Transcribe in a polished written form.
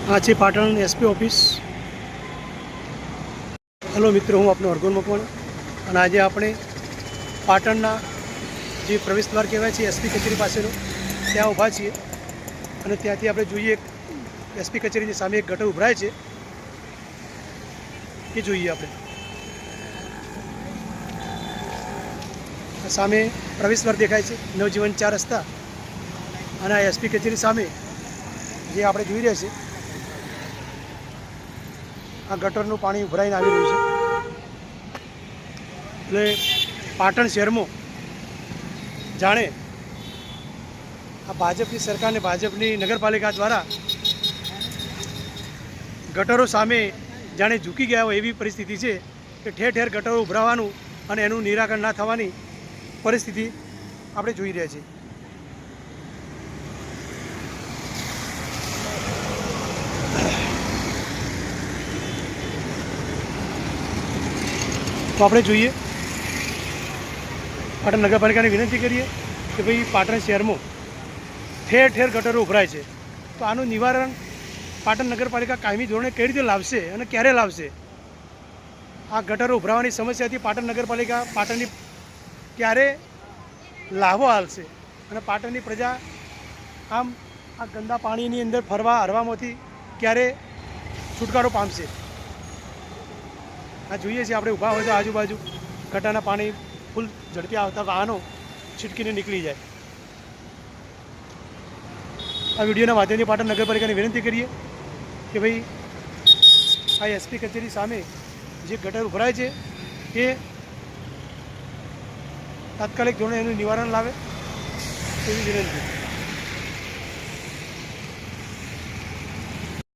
આ છે Patan SP office. Hello મિત્રો, હું આપનો અર્ગોન મકવાણા અને આજે આપણે પાટણના જે પ્રવેશદ્વાર કહેવાય છે એસપી કચેરી પાસેનો ત્યાં ઊભા છીએ અને ત્યાંથી આપણે જોઈએ એસપી કચેરીની સામે એક ગટર ઉભરાય છે એ જોઈએ આપણે। સામે પ્રવેશદ્વાર દેખાય છે નવજીવન 4 રસ્તા અને આ એસપી કચેરી સામે જે આપણે જોઈ રહ્યા છીએ આ ગટરનું પાણી ઉભરાઈને આવી રહ્યું છે। એટલે પાટણ શહેરમાં જાણે આ ભાજપની સરકારને ભાજપની નગરપાલિકા દ્વારા ગટરો સામે જાણે ઝૂકી ગયા હોય એવી પરિસ્થિતિ છે કે ઠેર ઠેર ગટરો ઉભરાવાનું અને એનું નિરાકરણ ના થવાની પરિસ્થિતિ આપણે જોઈ રહ્યા છીએ। તો આપણે જોઈએ પાટણ નગરપાલિકાને વિનંતી કરીએ કે ભાઈ પાટણ શહેરમાં ઠેર ઠેર ગટરો ઉભરાય છે તો આનું નિવારણ પાટણ નગરપાલિકા કાયમી ધોરણે કઈ રીતે લાવશે અને ક્યારે લાવશે? આ ગટરો ઉભરાવાની સમસ્યાથી પાટણ નગરપાલિકા પાટણની ક્યારે લાભો હાલશે અને પાટણની પ્રજા આમ આ ગંદા પાણીની અંદર ફરવા હરવામાંથી ક્યારે છુટકારો પામશે? આ જોઈએ છીએ આપણે ઊભા હોય તો આજુબાજુ ગટરના પાણી ફૂલ ઝડપી આવતા વાહનો છીટકીને નીકળી જાય। આ વિડીયોના માધ્યમથી પાટણ નગરપાલિકાને વિનંતી કરીએ કે ભાઈ આ એસપી કચેરી સામે જે ગટર ઉભરાય છે એ તાત્કાલિક ધોરણે એનું નિવારણ લાવે એવી વિનંતી।